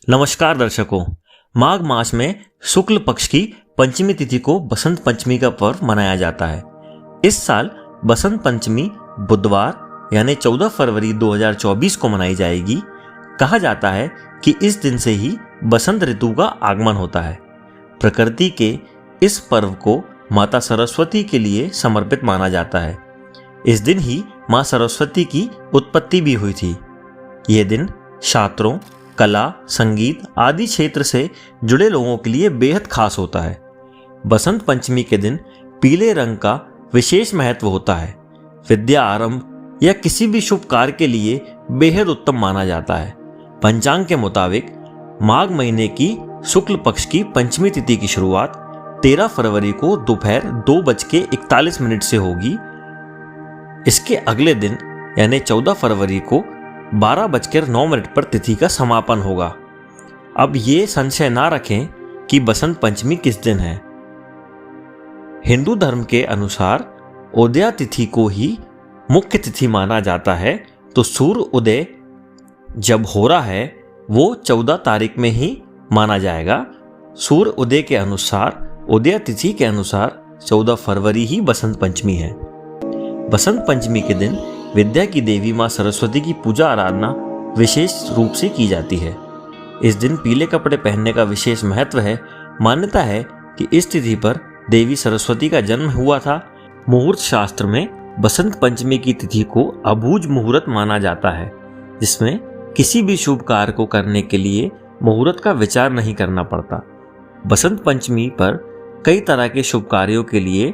नमस्कार दर्शकों। माघ मास में शुक्ल पक्ष की पंचमी तिथि को बसंत पंचमी का पर्व मनाया जाता है। इस साल बसंत पंचमी बुधवार यानी 14 फरवरी 2024 को मनाई जाएगी। कहा जाता है कि इस दिन से ही बसंत ऋतु का आगमन होता है। प्रकृति के इस पर्व को माता सरस्वती के लिए समर्पित माना जाता है। इस दिन ही मां सरस्वती की उत्पत्ति भी हुई थी। यह दिन शास्त्रों, कला, संगीत आदि क्षेत्र से जुड़े लोगों के लिए बेहद खास होता है। बसंत पंचमी के दिन पीले रंग का विशेष महत्व होता है। विद्या आरंभ या किसी भी शुभ कार्य के लिए बेहद उत्तम माना जाता है। पंचांग के मुताबिक माघ महीने की शुक्ल पक्ष की पंचमी तिथि की शुरुआत 13 फरवरी को दोपहर 2:41 से होगी। इसके अगले दिन यानी 14 फरवरी को 12:09 पर तिथि का समापन होगा। अब ये संशय ना रखें कि बसंत पंचमी किस दिन है। हिंदू धर्म के अनुसार उदया तिथि को ही मुख्य तिथि माना जाता है, तो सूर्य उदय जब हो रहा है वो 14 तारीख में ही माना जाएगा। सूर्य उदय के अनुसार, उदया तिथि के अनुसार 14 फरवरी ही बसंत पंचमी है। बसंत पंचमी के दिन विद्या की देवी मां सरस्वती की पूजा आराधना विशेष रूप से की जाती है। इस दिन पीले कपड़े पहनने का विशेष महत्व है। मान्यता है कि इस तिथि पर देवी सरस्वती का जन्म हुआ था। मुहूर्त शास्त्र में बसंत पंचमी की तिथि को अबूझ मुहूर्त माना जाता है, जिसमें किसी भी शुभ कार्य को करने के लिए मुहूर्त का विचार नहीं करना पड़ता। बसंत पंचमी पर कई तरह के शुभ कार्यों के लिए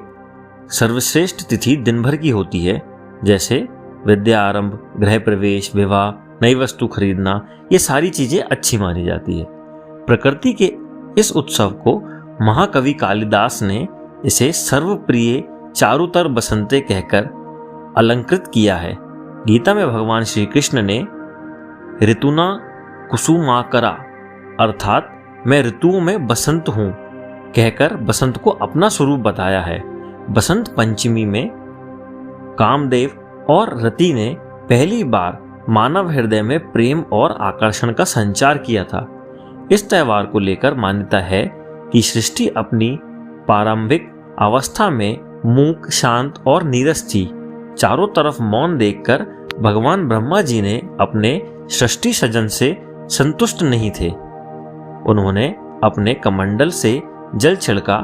सर्वश्रेष्ठ तिथि दिन भर की होती है, जैसे विद्या आरंभ, गृह प्रवेश, विवाह, नई वस्तु खरीदना। ये सारी चीजें अच्छी मानी जाती है। प्रकृति के इस उत्सव को महाकवि कालिदास ने इसे सर्वप्रिय चारुतर बसंते कहकर अलंकृत किया है। गीता में भगवान श्री कृष्ण ने ऋतुना कुसुमाकरा अर्थात मैं ऋतुओं में बसंत हूं कहकर बसंत को अपना स्वरूप बताया है। बसंत पंचमी में कामदेव और रति ने पहली बार मानव हृदय में प्रेम और आकर्षण का संचार किया था। इस त्योहार को लेकर मान्यता है कि सृष्टि अपनी प्रारंभिक अवस्था में मूक, शांत और नीरस थी। चारों तरफ मौन देखकर भगवान ब्रह्मा जी ने अपने सृष्टि सृजन से संतुष्ट नहीं थे। उन्होंने अपने कमंडल से जल छिड़का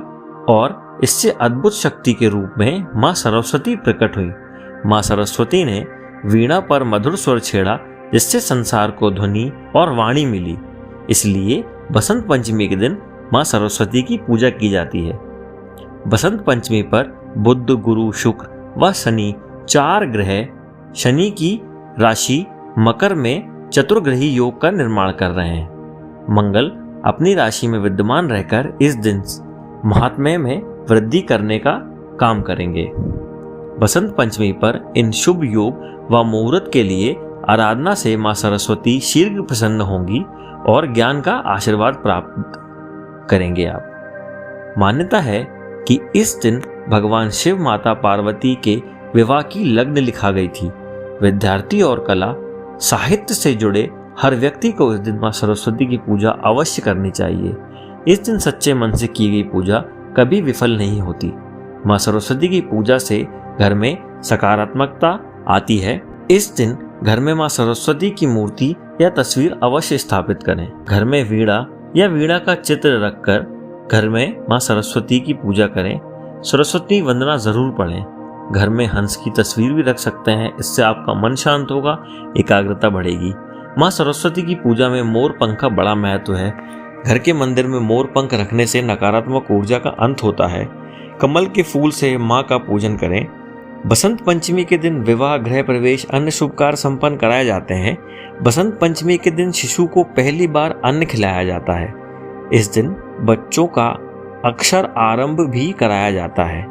और इससे अद्भुत शक्ति के रूप में मां सरस्वती प्रकट हुई। मां सरस्वती ने वीणा पर मधुर स्वर छेड़ा, जिससे संसार को ध्वनि और वाणी मिली। इसलिए बसंत पंचमी के दिन मां सरस्वती की पूजा की जाती है। बसंत पंचमी पर बुध, गुरु, शुक्र व शनि 4 ग्रह शनि की राशि मकर में चतुर्ग्रही योग का निर्माण कर रहे हैं। मंगल अपनी राशि में विद्यमान रहकर इस दिन महात्म्य में वृद्धि करने का काम करेंगे। बसंत पंचमी पर इन शुभ योग व मुहूर्त के लिए आराधना से मां सरस्वती शीघ्र प्रसन्न होंगी और ज्ञान का आशीर्वाद प्राप्त करेंगे आप। मान्यता है कि इस दिन भगवान शिव माता पार्वती के विवाह की लग्न लिखा गई थी। विद्यार्थी और कला साहित्य से जुड़े हर व्यक्ति को इस दिन मां सरस्वती की पूजा अवश्य करनी चाहिए। इस दिन सच्चे मन से की गई पूजा कभी विफल नहीं होती। मां सरस्वती की पूजा से घर में सकारात्मकता आती है। इस दिन घर में मां सरस्वती की मूर्ति या तस्वीर अवश्य स्थापित करें। घर में वीणा या वीणा का चित्र रखकर घर में मां सरस्वती की पूजा करें। सरस्वती वंदना जरूर पढ़ें। घर में हंस की तस्वीर भी रख सकते हैं। इससे आपका मन शांत होगा, एकाग्रता बढ़ेगी। मां सरस्वती की पूजा में मोर पंख का बड़ा महत्व है। घर के मंदिर में मोर पंख रखने से नकारात्मक ऊर्जा का अंत होता है। कमल के फूल से मां का पूजन करें। बसंत पंचमी के दिन विवाह, गृह प्रवेश, अन्य शुभ कार्य संपन्न कराए जाते हैं। बसंत पंचमी के दिन शिशु को पहली बार अन्न खिलाया जाता है। इस दिन बच्चों का अक्षर आरंभ भी कराया जाता है।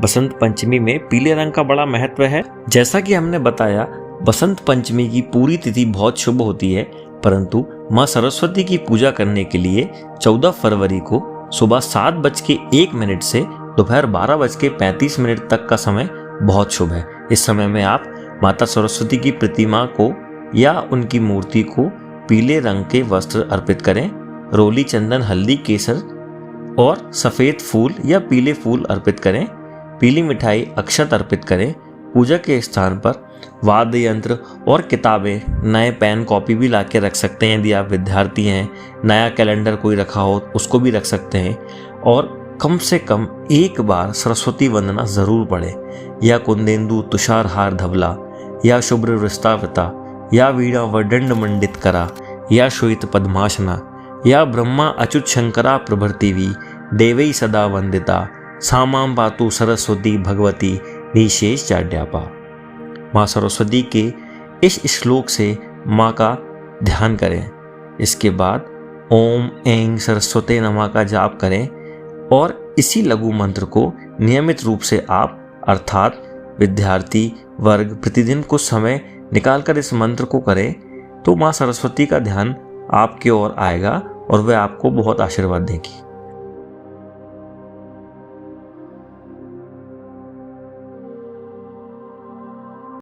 बसंत पंचमी में पीले रंग का बड़ा महत्व है। जैसा कि हमने बताया, बसंत पंचमी की पूरी तिथि बहुत शुभ होती है, परंतु मां सरस्वती की पूजा करने के लिए 14 फरवरी को सुबह 7:01 से दोपहर 12:35 तक का समय बहुत शुभ है। इस समय में आप माता सरस्वती की प्रतिमा को या उनकी मूर्ति को पीले रंग के वस्त्र अर्पित करें। रोली, चंदन, हल्दी, केसर और सफ़ेद फूल या पीले फूल अर्पित करें। पीली मिठाई, अक्षत अर्पित करें। पूजा के स्थान पर वाद्य यंत्र और किताबें, नए पेन कॉपी भी ला के रख सकते हैं यदि आप विद्यार्थी हैं। नया कैलेंडर कोई रखा हो उसको भी रख सकते हैं। और कम से कम एक बार सरस्वती वंदना ज़रूर पढ़ें, या कुंदेंदु तुषारहार धवला, या शुभ्र वृस्तावता, या वीणा वदंड मंडित करा, या श्वेत पद्मासना, या ब्रह्मा अच्युत शंकरा प्रभृतिवी देवई सदा वंदिता सामां पातु सरस्वती भगवती निशेष जाड्यापा। माँ सरस्वती के इस श्लोक से माँ का ध्यान करें। इसके बाद ओम ऐं सरस्वते नमः का जाप करें और इसी लघु मंत्र को नियमित रूप से आप अर्थात विद्यार्थी वर्ग प्रतिदिन कुछ समय निकालकर इस मंत्र को करें तो माँ सरस्वती का ध्यान आपकी ओर आएगा और वह आपको बहुत आशीर्वाद देगी।